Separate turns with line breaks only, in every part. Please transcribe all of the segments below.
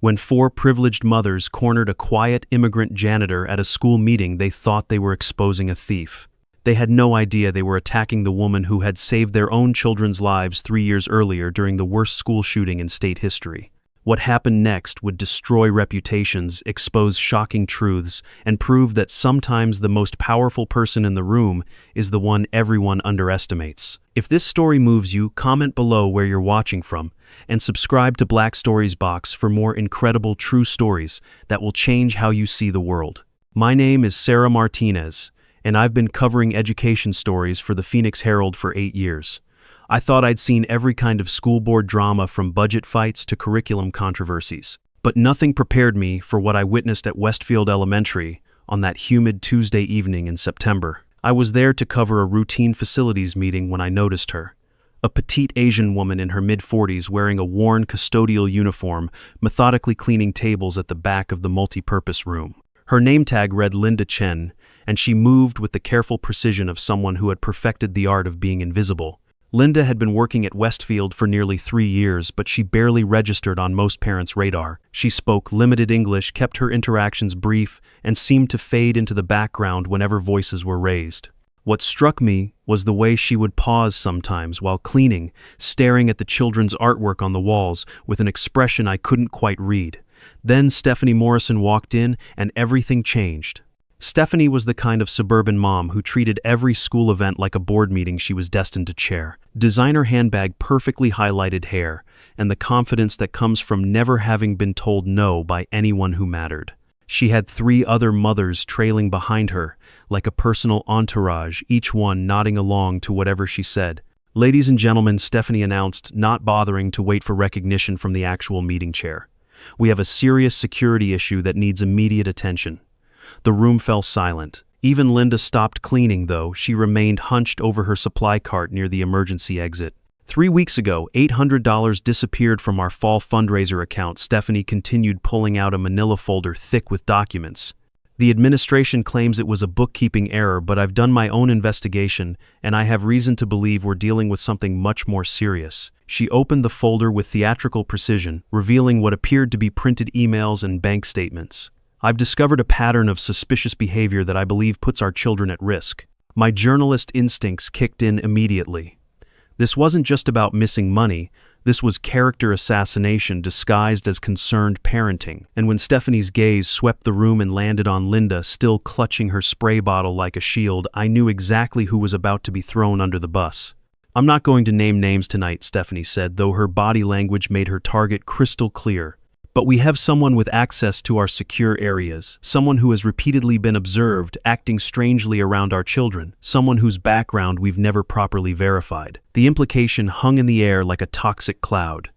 When four privileged mothers cornered a quiet immigrant janitor at a school meeting, they thought they were exposing a thief. They had no idea they were attacking the woman who had saved their own children's lives 3 years earlier during the worst school shooting in state history. What happened next would destroy reputations, expose shocking truths, and prove that sometimes the most powerful person in the room is the one everyone underestimates. If this story moves you, comment below where you're watching from, and subscribe to Black Stories Box for more incredible true stories that will change how you see the world. My name is Sarah Martinez, and I've been covering education stories for the Phoenix Herald for 8 years. I thought I'd seen every kind of school board drama from budget fights to curriculum controversies. But nothing prepared me for what I witnessed at Westfield Elementary on that humid Tuesday evening in September. I was there to cover a routine facilities meeting when I noticed her. A petite Asian woman in her mid-40s wearing a worn custodial uniform, methodically cleaning tables at the back of the multi-purpose room. Her name tag read Linda Chen, and she moved with the careful precision of someone who had perfected the art of being invisible. Linda had been working at Westfield for nearly 3 years, but she barely registered on most parents' radar. She spoke limited English, kept her interactions brief, and seemed to fade into the background whenever voices were raised. What struck me was the way she would pause sometimes while cleaning, staring at the children's artwork on the walls with an expression I couldn't quite read. Then Stephanie Morrison walked in, and everything changed. Stephanie was the kind of suburban mom who treated every school event like a board meeting she was destined to chair. Designer handbag, perfectly highlighted hair, and the confidence that comes from never having been told no by anyone who mattered. She had 3 other mothers trailing behind her, like a personal entourage, each one nodding along to whatever she said. "Ladies and gentlemen," Stephanie announced, not bothering to wait for recognition from the actual meeting chair. "We have a serious security issue that needs immediate attention." The room fell silent. Even Linda stopped cleaning, though. She remained hunched over her supply cart near the emergency exit. 3 weeks ago, $800 disappeared from our fall fundraiser account. Stephanie continued, pulling out a manila folder thick with documents. "The administration claims it was a bookkeeping error, but I've done my own investigation, and I have reason to believe we're dealing with something much more serious." She opened the folder with theatrical precision, revealing what appeared to be printed emails and bank statements. "I've discovered a pattern of suspicious behavior that I believe puts our children at risk." My journalist instincts kicked in immediately. This wasn't just about missing money, this was character assassination disguised as concerned parenting. And when Stephanie's gaze swept the room and landed on Linda, still clutching her spray bottle like a shield, I knew exactly who was about to be thrown under the bus. "I'm not going to name names tonight," Stephanie said, though her body language made her target crystal clear. "But we have someone with access to our secure areas, someone who has repeatedly been observed acting strangely around our children, someone whose background we've never properly verified." The implication hung in the air like a toxic cloud.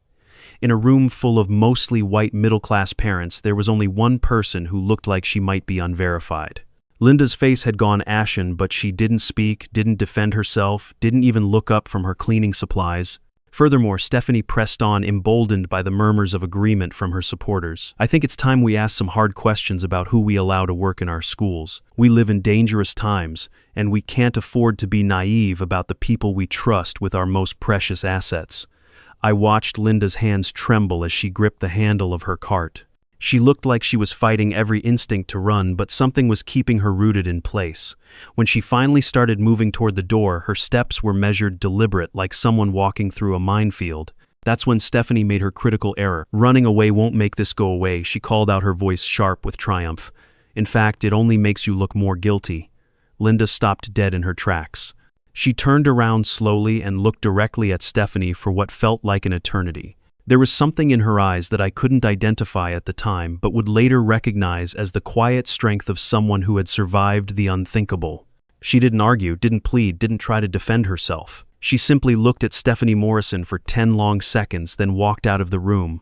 In a room full of mostly white middle-class parents, there was only one person who looked like she might be unverified. Linda's face had gone ashen, but she didn't speak, didn't defend herself, didn't even look up from her cleaning supplies. Furthermore, Stephanie pressed on, emboldened by the murmurs of agreement from her supporters. "I think it's time we ask some hard questions about who we allow to work in our schools. We live in dangerous times, and we can't afford to be naive about the people we trust with our most precious assets." I watched Linda's hands tremble as she gripped the handle of her cart. She looked like she was fighting every instinct to run, but something was keeping her rooted in place. When she finally started moving toward the door, her steps were measured, deliberate, like someone walking through a minefield. That's when Stephanie made her critical error. "Running away won't make this go away," she called out, her voice sharp with triumph. "In fact, it only makes you look more guilty." Linda stopped dead in her tracks. She turned around slowly and looked directly at Stephanie for what felt like an eternity. There was something in her eyes that I couldn't identify at the time, but would later recognize as the quiet strength of someone who had survived the unthinkable. She didn't argue, didn't plead, didn't try to defend herself. She simply looked at Stephanie Morrison for 10 long seconds, then walked out of the room.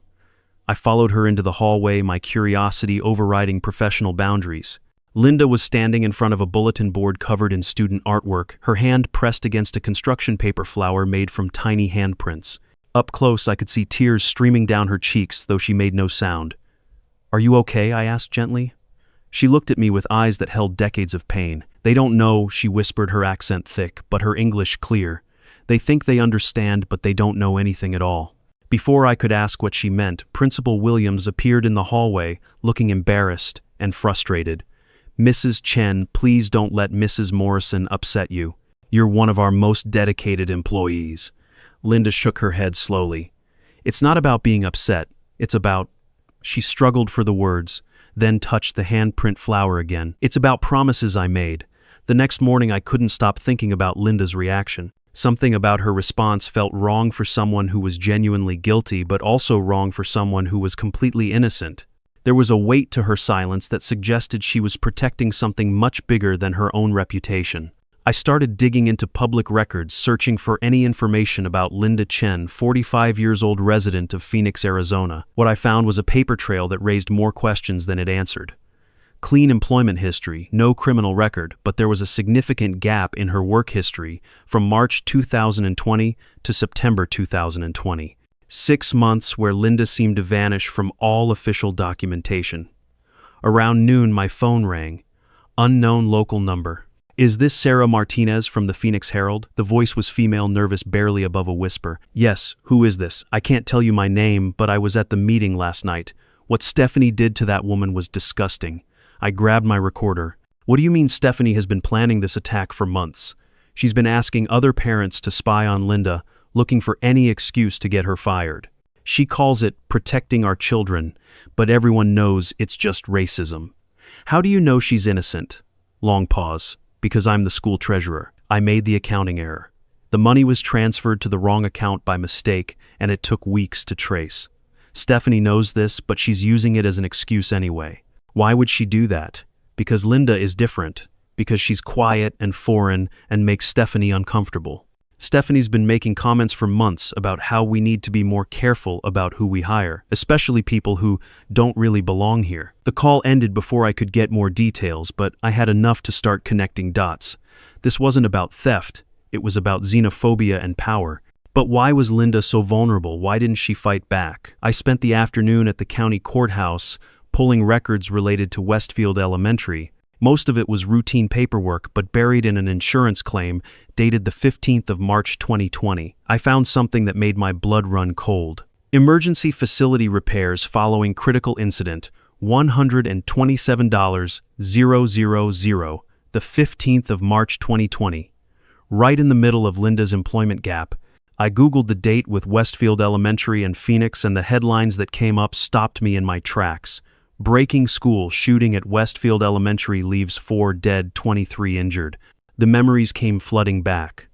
I followed her into the hallway, my curiosity overriding professional boundaries. Linda was standing in front of a bulletin board covered in student artwork, her hand pressed against a construction paper flower made from tiny handprints. Up close, I could see tears streaming down her cheeks, though she made no sound. "Are you okay?" I asked gently. She looked at me with eyes that held decades of pain. "They don't know," she whispered, her accent thick, but her English clear. "They think they understand, but they don't know anything at all." Before I could ask what she meant, Principal Williams appeared in the hallway, looking embarrassed and frustrated. "Mrs. Chen, please don't let Mrs. Morrison upset you. You're one of our most dedicated employees." Linda shook her head slowly. "It's not about being upset. It's about—" She struggled for the words, then touched the handprint flower again. "It's about promises I made." The next morning I couldn't stop thinking about Linda's reaction. Something about her response felt wrong for someone who was genuinely guilty, but also wrong for someone who was completely innocent. There was a weight to her silence that suggested she was protecting something much bigger than her own reputation. I started digging into public records, searching for any information about Linda Chen, 45-year-old resident of Phoenix, Arizona. What I found was a paper trail that raised more questions than it answered. Clean employment history, no criminal record, but there was a significant gap in her work history from March 2020 to September 2020. 6 months where Linda seemed to vanish from all official documentation. Around noon, my phone rang. Unknown local number. "Is this Sarah Martinez from the Phoenix Herald?" The voice was female, nervous, barely above a whisper. "Yes, who is this? I can't tell you my name, but I was at the meeting last night. What Stephanie did to that woman was disgusting." I grabbed my recorder. "What do you mean Stephanie has been planning this attack for months? She's been asking other parents to spy on Linda, looking for any excuse to get her fired. She calls it protecting our children, but everyone knows it's just racism." "How do you know she's innocent?" Long pause. "Because I'm the school treasurer. I made the accounting error. The money was transferred to the wrong account by mistake, and it took weeks to trace. Stephanie knows this, but she's using it as an excuse anyway. Why would she do that? Because Linda is different. Because she's quiet and foreign and makes Stephanie uncomfortable. Stephanie's been making comments for months about how we need to be more careful about who we hire, especially people who don't really belong here." The call ended before I could get more details, but I had enough to start connecting dots. This wasn't about theft, it was about xenophobia and power. But why was Linda so vulnerable? Why didn't she fight back? I spent the afternoon at the county courthouse, pulling records related to Westfield Elementary. Most of it was routine paperwork, but buried in an insurance claim dated the 15th of March 2020. I found something that made my blood run cold. Emergency facility repairs following critical incident, $127,000, the 15th of March 2020. Right in the middle of Linda's employment gap. I Googled the date with Westfield Elementary and Phoenix, and the headlines that came up stopped me in my tracks. "Breaking school shooting at Westfield Elementary leaves 4 dead, 23 injured." The memories came flooding back.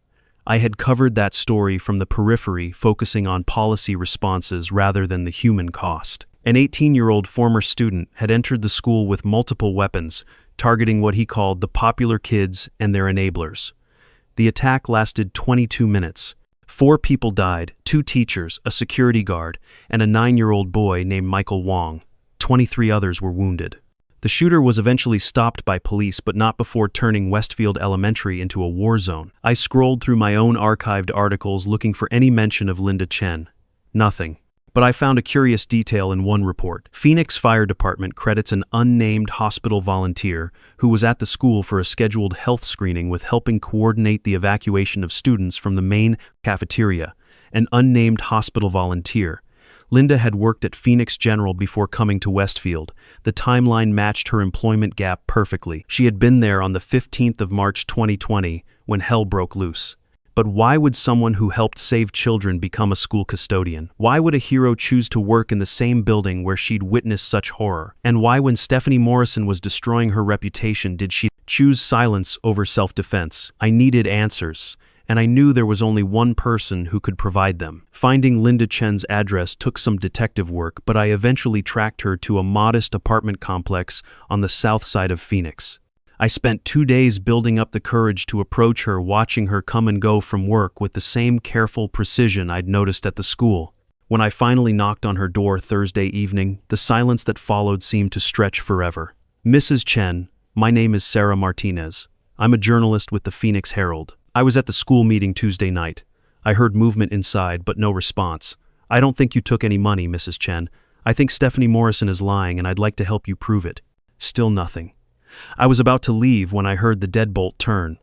I had covered that story from the periphery, focusing on policy responses rather than the human cost. An 18-year-old former student had entered the school with multiple weapons, targeting what he called the popular kids and their enablers. The attack lasted 22 minutes. 4 people died, 2 teachers, a security guard, and a 9-year-old boy named Michael Wong. 23 others were wounded. The shooter was eventually stopped by police, but not before turning Westfield Elementary into a war zone. I scrolled through my own archived articles looking for any mention of Linda Chen. Nothing. But I found a curious detail in one report. Phoenix Fire Department credits an unnamed hospital volunteer who was at the school for a scheduled health screening with helping coordinate the evacuation of students from the main cafeteria. An unnamed hospital volunteer. Linda had worked at Phoenix General before coming to Westfield. The timeline matched her employment gap perfectly. She had been there on the 15th of March 2020 when hell broke loose. But why would someone who helped save children become a school custodian? Why would a hero choose to work in the same building where she'd witnessed such horror? And why, when Stephanie Morrison was destroying her reputation, did she choose silence over self-defense? I needed answers, and I knew there was only one person who could provide them. Finding Linda Chen's address took some detective work, but I eventually tracked her to a modest apartment complex on the south side of Phoenix. I spent 2 days building up the courage to approach her, watching her come and go from work with the same careful precision I'd noticed at the school. When I finally knocked on her door Thursday evening, the silence that followed seemed to stretch forever. "Mrs. Chen, my name is Sarah Martinez. I'm a journalist with the Phoenix Herald. I was at the school meeting Tuesday night. I heard movement inside, but no response. I don't think you took any money, Mrs. Chen. I think Stephanie Morrison is lying, and I'd like to help you prove it." Still nothing. I was about to leave when I heard the deadbolt turn.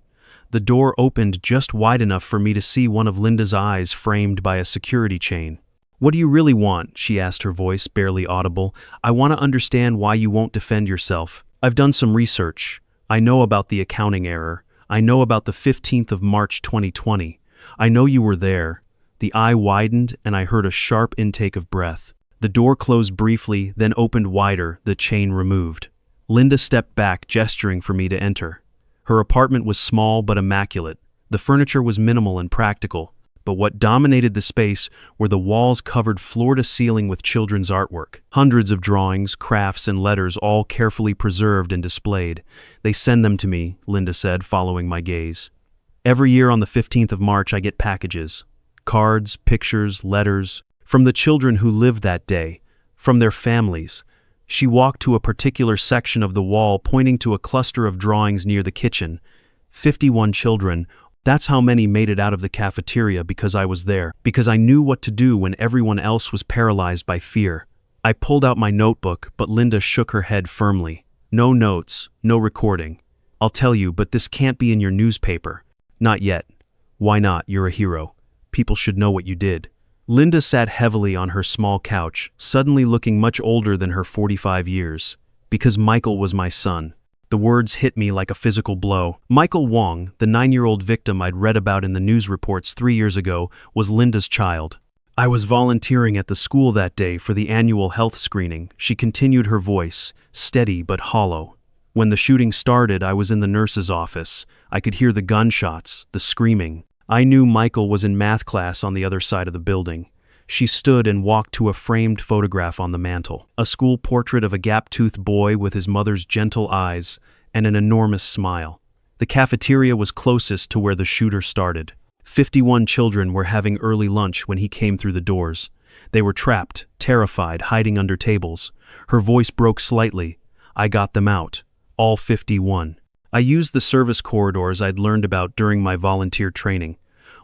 The door opened just wide enough for me to see one of Linda's eyes framed by a security chain. "What do you really want?" she asked, her voice barely audible. "I want to understand why you won't defend yourself. I've done some research. I know about the accounting error. I know about the 15th of March 2020. I know you were there." The eye widened and I heard a sharp intake of breath. The door closed briefly, then opened wider, the chain removed. Linda stepped back, gesturing for me to enter. Her apartment was small but immaculate. The furniture was minimal and practical, but what dominated the space were the walls covered floor to ceiling with children's artwork. Hundreds of drawings, crafts, and letters, all carefully preserved and displayed. "They send them to me," Linda said, following my gaze. "Every year on the 15th of March I get packages. Cards, pictures, letters, from the children who lived that day, from their families." She walked to a particular section of the wall, pointing to a cluster of drawings near the kitchen. 51 children. That's how many made it out of the cafeteria because I was there, because I knew what to do when everyone else was paralyzed by fear. I pulled out my notebook, but Linda shook her head firmly. "No notes, no recording. I'll tell you, but this can't be in your newspaper." "Not yet." "Why not? You're a hero. People should know what you did." Linda sat heavily on her small couch, suddenly looking much older than her 45 years. "Because Michael was my son." The words hit me like a physical blow. Michael Wong, the 9-year-old victim I'd read about in the news reports 3 years ago, was Linda's child. "I was volunteering at the school that day for the annual health screening," she continued, her voice steady but hollow. "When the shooting started, I was in the nurse's office. I could hear the gunshots, the screaming. I knew Michael was in math class on the other side of the building." She stood and walked to a framed photograph on the mantel, a school portrait of a gap-toothed boy with his mother's gentle eyes and an enormous smile. The cafeteria was closest to where the shooter started. 51 children were having early lunch when he came through the doors. They were trapped, terrified, hiding under tables. Her voice broke slightly. "I got them out. All 51. I used the service corridors I'd learned about during my volunteer training.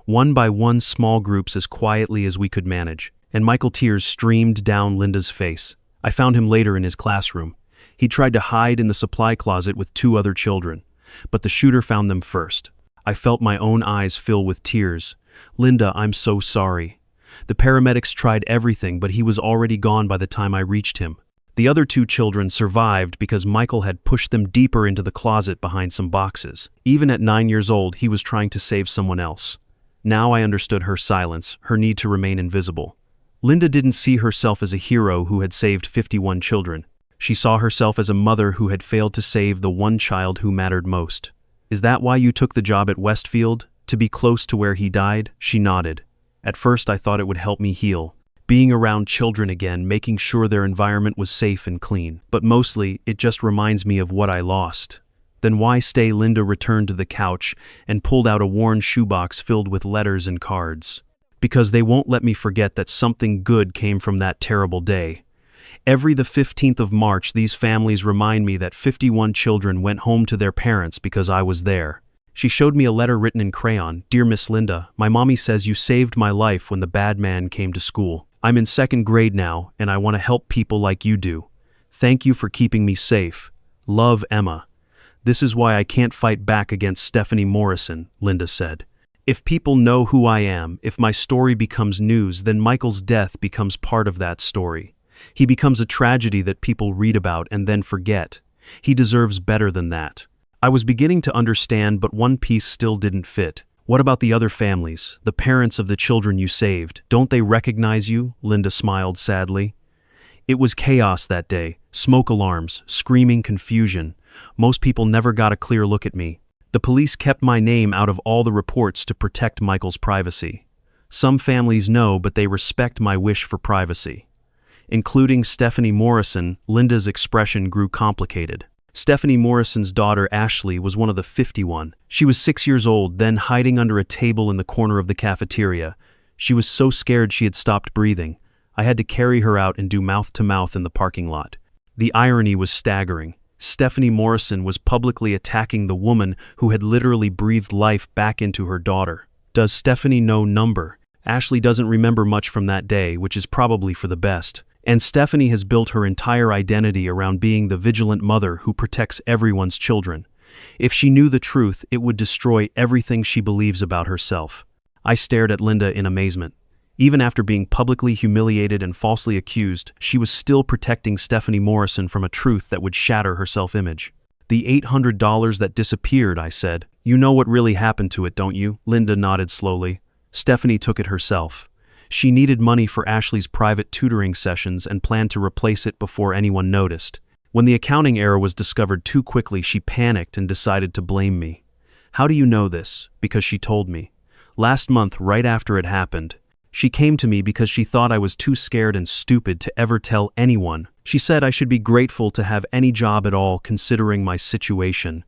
One by one, small groups as quietly as we could manage, and Michael, tears streamed down Linda's face. I found him later in his classroom. He tried to hide in the supply closet with 2 other children, but the shooter found them first. I felt my own eyes fill with tears. "Linda, I'm so sorry." The paramedics tried everything, but he was already gone by the time I reached him. The other 2 children survived because Michael had pushed them deeper into the closet behind some boxes. Even at 9 years old, he was trying to save someone else. Now I understood her silence, her need to remain invisible. Linda didn't see herself as a hero who had saved 51 children. She saw herself as a mother who had failed to save the one child who mattered most. "Is that why you took the job at Westfield? To be close to where he died?" She nodded. "At first I thought it would help me heal. Being around children again, making sure their environment was safe and clean. But mostly, it just reminds me of what I lost." "Then why stay?" Linda returned to the couch and pulled out a worn shoebox filled with letters and cards. "Because they won't let me forget that something good came from that terrible day. Every the 15th of March, these families remind me that 51 children went home to their parents because I was there." She showed me a letter written in crayon. "Dear Miss Linda, my mommy says you saved my life when the bad man came to school. I'm in 2nd grade now, and I want to help people like you do. Thank you for keeping me safe. Love, Emma." "This is why I can't fight back against Stephanie Morrison," Linda said. "If people know who I am, if my story becomes news, then Michael's death becomes part of that story. He becomes a tragedy that people read about and then forget. He deserves better than that." I was beginning to understand, but one piece still didn't fit. "What about the other families, the parents of the children you saved? Don't they recognize you?" Linda smiled sadly. "It was chaos that day. Smoke alarms, screaming, confusion. Most people never got a clear look at me. The police kept my name out of all the reports to protect Michael's privacy. Some families know, but they respect my wish for privacy." Including Stephanie Morrison, Linda's expression grew complicated. Stephanie Morrison's daughter, Ashley, was one of the 51. She was 6 years old, then hiding under a table in the corner of the cafeteria. She was so scared she had stopped breathing. I had to carry her out and do mouth-to-mouth in the parking lot. The irony was staggering. Stephanie Morrison was publicly attacking the woman who had literally breathed life back into her daughter. Does Stephanie know number? Ashley doesn't remember much from that day, which is probably for the best. And Stephanie has built her entire identity around being the vigilant mother who protects everyone's children. If she knew the truth, it would destroy everything she believes about herself. I stared at Linda in amazement. Even after being publicly humiliated and falsely accused, she was still protecting Stephanie Morrison from a truth that would shatter her self-image. "The $800 that disappeared," I said. "You know what really happened to it, don't you?" Linda nodded slowly. "Stephanie took it herself. She needed money for Ashley's private tutoring sessions and planned to replace it before anyone noticed. When the accounting error was discovered too quickly, she panicked and decided to blame me." "How do you know this?" "Because she told me. Last month, right after it happened. She came to me because she thought I was too scared and stupid to ever tell anyone. She said I should be grateful to have any job at all considering my situation."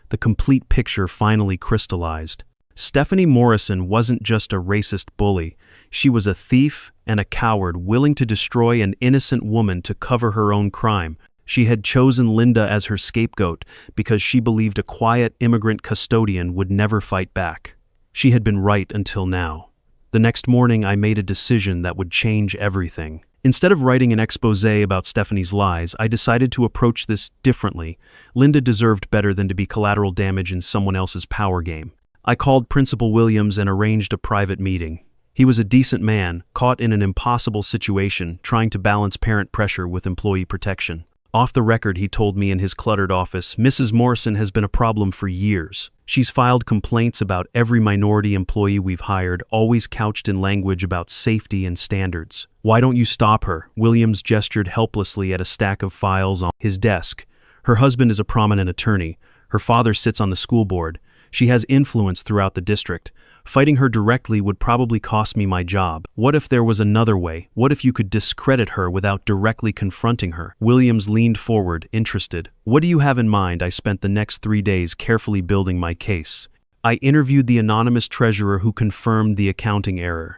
The complete picture finally crystallized. Stephanie Morrison wasn't just a racist bully. She was a thief and a coward willing to destroy an innocent woman to cover her own crime. She had chosen Linda as her scapegoat because she believed a quiet immigrant custodian would never fight back. She had been right until now. The next morning, I made a decision that would change everything. Instead of writing an exposé about Stephanie's lies, I decided to approach this differently. Linda deserved better than to be collateral damage in someone else's power game. I called Principal Williams and arranged a private meeting. He was a decent man, caught in an impossible situation, trying to balance parent pressure with employee protection. Off the record, he told me in his cluttered office, "Mrs. Morrison has been a problem for years. She's filed complaints about every minority employee we've hired, always couched in language about safety and standards. Why don't you stop her?" Williams gestured helplessly at a stack of files on his desk. "Her husband is a prominent attorney. Her father sits on the school board. She has influence throughout the district. Fighting her directly would probably cost me my job. What if there was another way? What if you could discredit her without directly confronting her?" Williams leaned forward, interested. "What do you have in mind?" I spent the next 3 days carefully building my case. I interviewed the anonymous treasurer who confirmed the accounting error.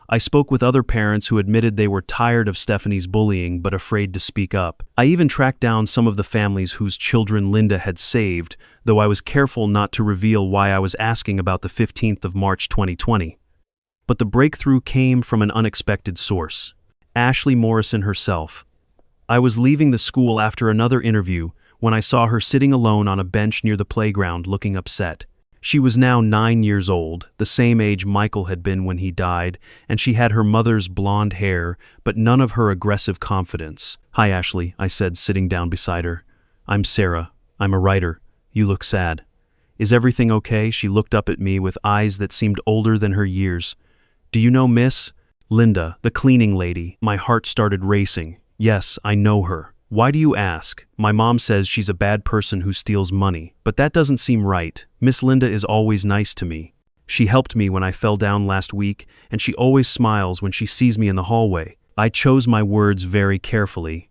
I spoke with other parents who admitted they were tired of Stephanie's bullying but afraid to speak up. I even tracked down some of the families whose children Linda had saved, though I was careful not to reveal why I was asking about the 15th of March 2020. But the breakthrough came from an unexpected source. Ashley Morrison herself. I was leaving the school after another interview when I saw her sitting alone on a bench near the playground looking upset. She was now 9 years old, the same age Michael had been when he died, and she had her mother's blonde hair, but none of her aggressive confidence. "Hi, Ashley," I said, sitting down beside her. "I'm Sarah. I'm a writer. You look sad." "Is everything okay?" She looked up at me with eyes that seemed older than her years. "Do you know Miss Linda, the cleaning lady?" My heart started racing. "Yes, I know her." "Why do you ask?" "My mom says she's a bad person who steals money, but that doesn't seem right. Miss Linda is always nice to me. She helped me when I fell down last week, and she always smiles when she sees me in the hallway." I chose my words very carefully.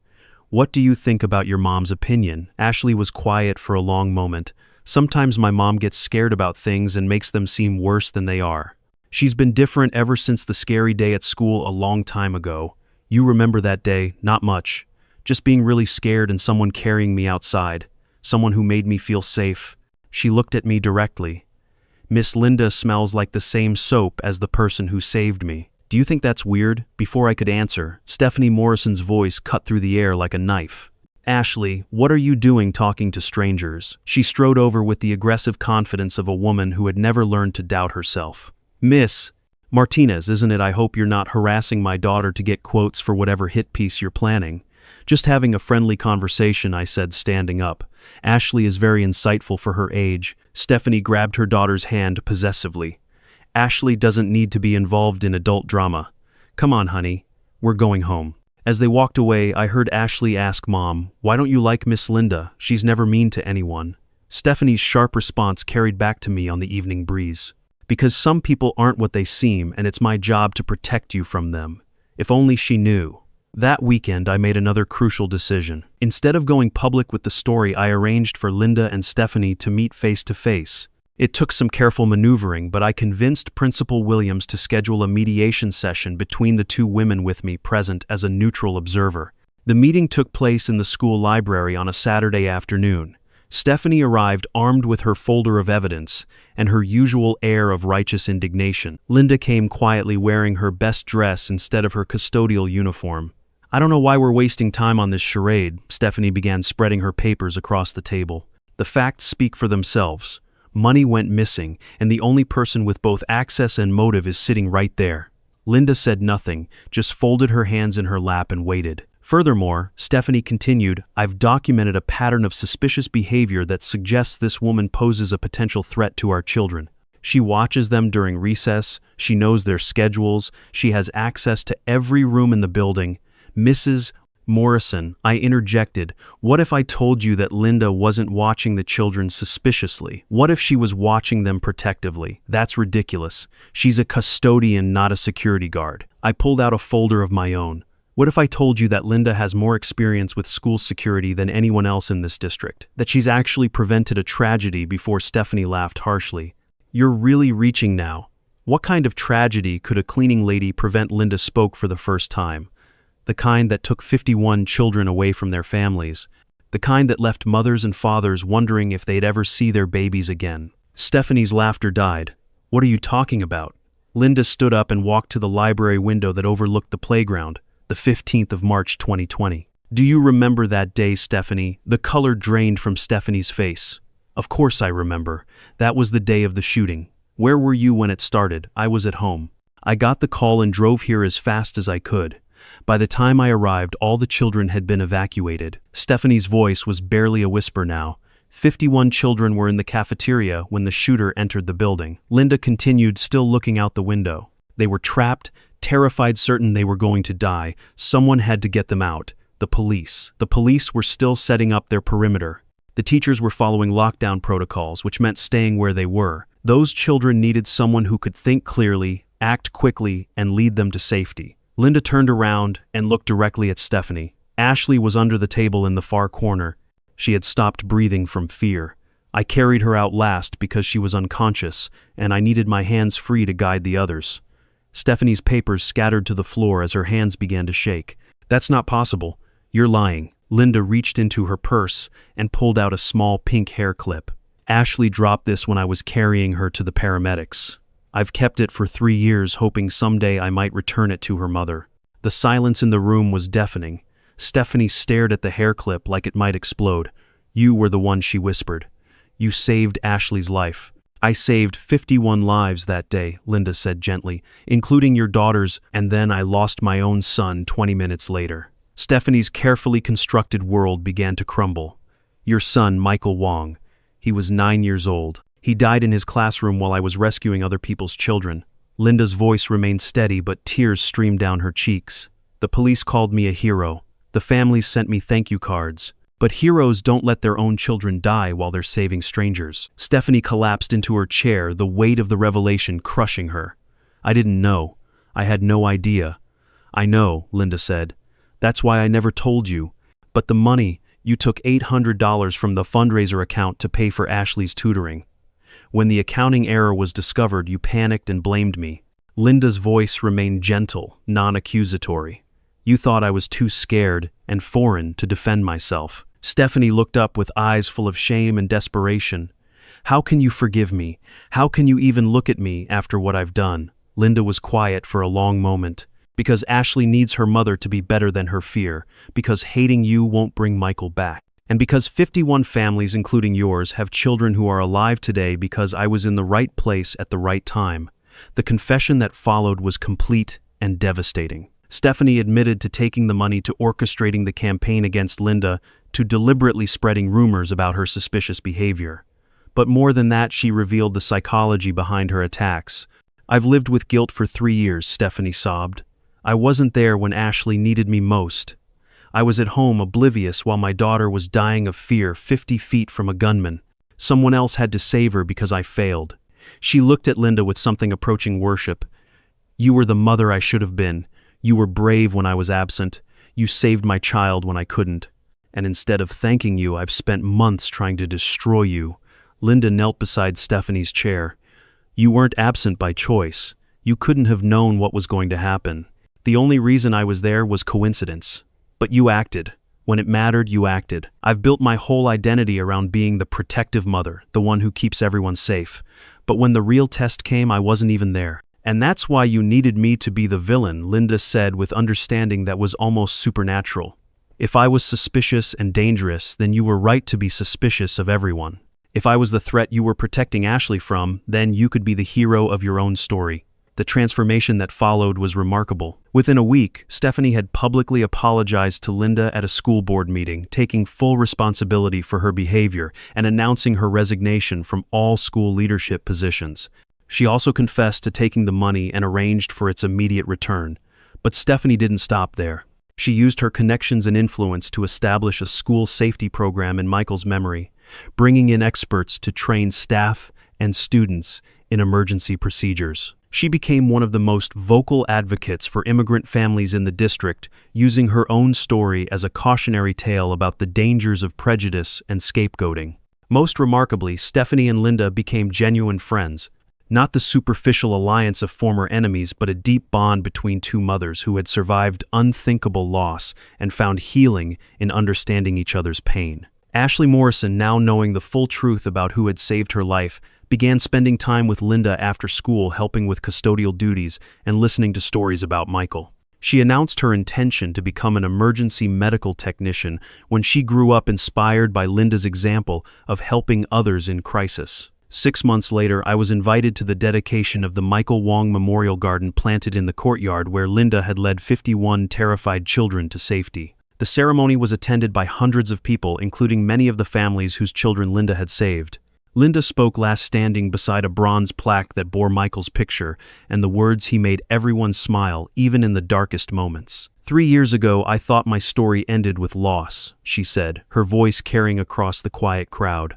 "What do you think about your mom's opinion?" Ashley was quiet for a long moment. "Sometimes my mom gets scared about things and makes them seem worse than they are. She's been different ever since the scary day at school a long time ago. You remember that day? Not much. Just being really scared and someone carrying me outside. Someone who made me feel safe." She looked at me directly. "Miss Linda smells like the same soap as the person who saved me. Do you think that's weird?" Before I could answer, Stephanie Morrison's voice cut through the air like a knife. "Ashley, what are you doing talking to strangers?" She strode over with the aggressive confidence of a woman who had never learned to doubt herself. "Miss Martinez, isn't it? I hope you're not harassing my daughter to get quotes for whatever hit piece you're planning." "Just having a friendly conversation," I said, standing up. "Ashley is very insightful for her age." Stephanie grabbed her daughter's hand possessively. "Ashley doesn't need to be involved in adult drama. Come on, honey. We're going home." As they walked away, I heard Ashley ask Mom, "Why don't you like Miss Linda? She's never mean to anyone." Stephanie's sharp response carried back to me on the evening breeze. "Because some people aren't what they seem, and it's my job to protect you from them. If only she knew." That weekend, I made another crucial decision. Instead of going public with the story, I arranged for Linda and Stephanie to meet face to face. It took some careful maneuvering, but I convinced Principal Williams to schedule a mediation session between the two women with me present as a neutral observer. The meeting took place in the school library on a Saturday afternoon. Stephanie arrived armed with her folder of evidence and her usual air of righteous indignation. Linda came quietly wearing her best dress instead of her custodial uniform. "I don't know why we're wasting time on this charade." Stephanie began spreading her papers across the table. "The facts speak for themselves. Money went missing, and the only person with both access and motive is sitting right there." Linda said nothing, just folded her hands in her lap and waited. Furthermore, Stephanie continued, I've documented a pattern of suspicious behavior that suggests this woman poses a potential threat to our children. She watches them during recess, she knows their schedules, she has access to every room in the building. Mrs. Morrison, I interjected, what if I told you that Linda wasn't watching the children suspiciously? What if she was watching them protectively? That's ridiculous. She's a custodian, not a security guard. I pulled out a folder of my own. What if I told you that Linda has more experience with school security than anyone else in this district? That she's actually prevented a tragedy before? Stephanie laughed harshly. You're really reaching now. What kind of tragedy could a cleaning lady prevent? Linda spoke for the first time. The kind that took 51 children away from their families. The kind that left mothers and fathers wondering if they'd ever see their babies again. Stephanie's laughter died. What are you talking about? Linda stood up and walked to the library window that overlooked the playground. The 15th of March 2020. Do you remember that day, Stephanie? The color drained from Stephanie's face. Of course I remember. That was the day of the shooting. Where were you when it started? I was at home. I got the call and drove here as fast as I could. By the time I arrived, all the children had been evacuated. Stephanie's voice was barely a whisper now. 51 children were in the cafeteria when the shooter entered the building. Linda continued, still looking out the window. They were trapped, terrified, certain they were going to die. Someone had to get them out. The police. The police were still setting up their perimeter. The teachers were following lockdown protocols, which meant staying where they were. Those children needed someone who could think clearly, act quickly, and lead them to safety. Linda turned around and looked directly at Stephanie. Ashley was under the table in the far corner. She had stopped breathing from fear. I carried her out last because she was unconscious, and I needed my hands free to guide the others. Stephanie's papers scattered to the floor as her hands began to shake. That's not possible. You're lying. Linda reached into her purse and pulled out a small pink hair clip. Ashley dropped this when I was carrying her to the paramedics. I've kept it for 3 years, hoping someday I might return it to her mother. The silence in the room was deafening. Stephanie stared at the hair clip like it might explode. You were the one, she whispered. You saved Ashley's life. I saved 51 lives that day, Linda said gently, including your daughter's, and then I lost my own son 20 minutes later. Stephanie's carefully constructed world began to crumble. Your son, Michael Wong. He was 9 years old. He died in his classroom while I was rescuing other people's children. Linda's voice remained steady, but tears streamed down her cheeks. The police called me a hero. The families sent me thank you cards. But heroes don't let their own children die while they're saving strangers. Stephanie collapsed into her chair, the weight of the revelation crushing her. I didn't know. I had no idea. I know, Linda said. That's why I never told you. But the money, you took $800 from the fundraiser account to pay for Ashley's tutoring. When the accounting error was discovered, you panicked and blamed me. Linda's voice remained gentle, non-accusatory. You thought I was too scared and foreign to defend myself. Stephanie looked up with eyes full of shame and desperation. How can you forgive me? How can you even look at me after what I've done? Linda was quiet for a long moment. Because Ashley needs her mother to be better than her fear. Because hating you won't bring Michael back. And because 51 families, including yours, have children who are alive today because I was in the right place at the right time. The confession that followed was complete and devastating. Stephanie admitted to taking the money, to orchestrating the campaign against Linda, to deliberately spreading rumors about her suspicious behavior. But more than that, she revealed the psychology behind her attacks. I've lived with guilt for 3 years, Stephanie sobbed. I wasn't there when Ashley needed me most. I was at home oblivious while my daughter was dying of fear 50 feet from a gunman. Someone else had to save her because I failed. She looked at Linda with something approaching worship. You were the mother I should have been. You were brave when I was absent. You saved my child when I couldn't. And instead of thanking you, I've spent months trying to destroy you. Linda knelt beside Stephanie's chair. You weren't absent by choice. You couldn't have known what was going to happen. The only reason I was there was coincidence. But you acted. When it mattered, you acted. I've built my whole identity around being the protective mother, the one who keeps everyone safe. But when the real test came, I wasn't even there. And that's why you needed me to be the villain, Linda said with understanding that was almost supernatural. If I was suspicious and dangerous, then you were right to be suspicious of everyone. If I was the threat you were protecting Ashley from, then you could be the hero of your own story. The transformation that followed was remarkable. Within a week, Stephanie had publicly apologized to Linda at a school board meeting, taking full responsibility for her behavior and announcing her resignation from all school leadership positions. She also confessed to taking the money and arranged for its immediate return. But Stephanie didn't stop there. She used her connections and influence to establish a school safety program in Michael's memory, bringing in experts to train staff and students in emergency procedures. She became one of the most vocal advocates for immigrant families in the district, using her own story as a cautionary tale about the dangers of prejudice and scapegoating. Most remarkably, Stephanie and Linda became genuine friends. Not the superficial alliance of former enemies, but a deep bond between two mothers who had survived unthinkable loss and found healing in understanding each other's pain. Ashley Morrison, now knowing the full truth about who had saved her life, began spending time with Linda after school, helping with custodial duties and listening to stories about Michael. She announced her intention to become an emergency medical technician when she grew up, inspired by Linda's example of helping others in crisis. 6 months later, I was invited to the dedication of the Michael Wong Memorial Garden planted in the courtyard where Linda had led 51 terrified children to safety. The ceremony was attended by hundreds of people, including many of the families whose children Linda had saved. Linda spoke last standing beside a bronze plaque that bore Michael's picture and the words he made everyone smile, even in the darkest moments. 3 years ago, I thought my story ended with loss, she said, her voice carrying across the quiet crowd.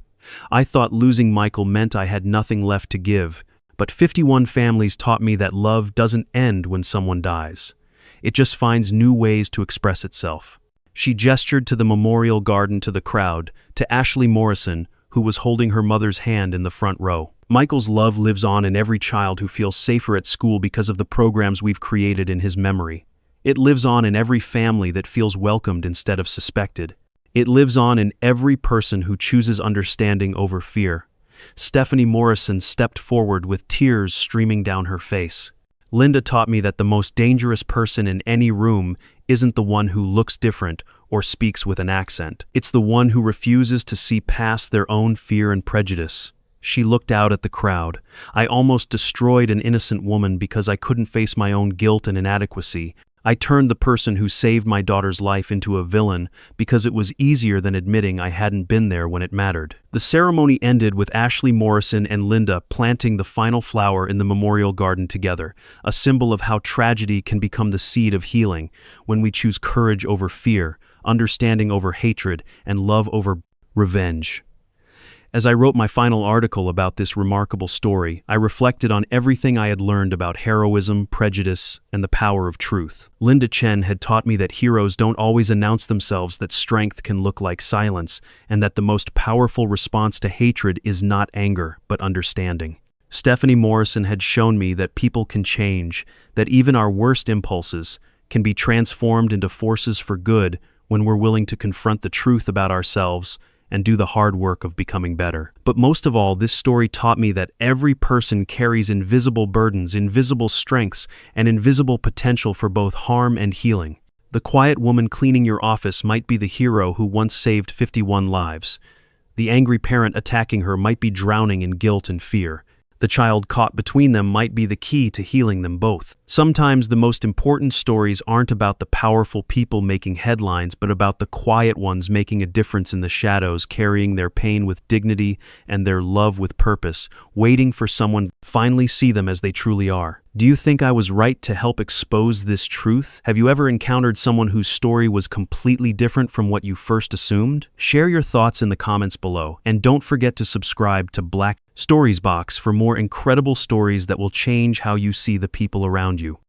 I thought losing Michael meant I had nothing left to give, but 51 families taught me that love doesn't end when someone dies. It just finds new ways to express itself. She gestured to the memorial garden, to the crowd, to Ashley Morrison, who was holding her mother's hand in the front row. Michael's love lives on in every child who feels safer at school because of the programs we've created in his memory. It lives on in every family that feels welcomed instead of suspected. It lives on in every person who chooses understanding over fear. Stephanie Morrison stepped forward with tears streaming down her face. Linda taught me that the most dangerous person in any room isn't the one who looks different or speaks with an accent. It's the one who refuses to see past their own fear and prejudice. She looked out at the crowd. I almost destroyed an innocent woman because I couldn't face my own guilt and inadequacy. I turned the person who saved my daughter's life into a villain because it was easier than admitting I hadn't been there when it mattered. The ceremony ended with Ashley Morrison and Linda planting the final flower in the memorial garden together, a symbol of how tragedy can become the seed of healing when we choose courage over fear, understanding over hatred, and love over revenge. As I wrote my final article about this remarkable story, I reflected on everything I had learned about heroism, prejudice, and the power of truth. Linda Chen had taught me that heroes don't always announce themselves, that strength can look like silence, and that the most powerful response to hatred is not anger, but understanding. Stephanie Morrison had shown me that people can change, that even our worst impulses can be transformed into forces for good when we're willing to confront the truth about ourselves and do the hard work of becoming better. But most of all, this story taught me that every person carries invisible burdens, invisible strengths, and invisible potential for both harm and healing. The quiet woman cleaning your office might be the hero who once saved 51 lives. The angry parent attacking her might be drowning in guilt and fear. The child caught between them might be the key to healing them both. Sometimes the most important stories aren't about the powerful people making headlines, but about the quiet ones making a difference in the shadows, carrying their pain with dignity and their love with purpose, waiting for someone to finally see them as they truly are. Do you think I was right to help expose this truth? Have you ever encountered someone whose story was completely different from what you first assumed? Share your thoughts in the comments below, and don't forget to subscribe to Black Stories Box for more incredible stories that will change how you see the people around you.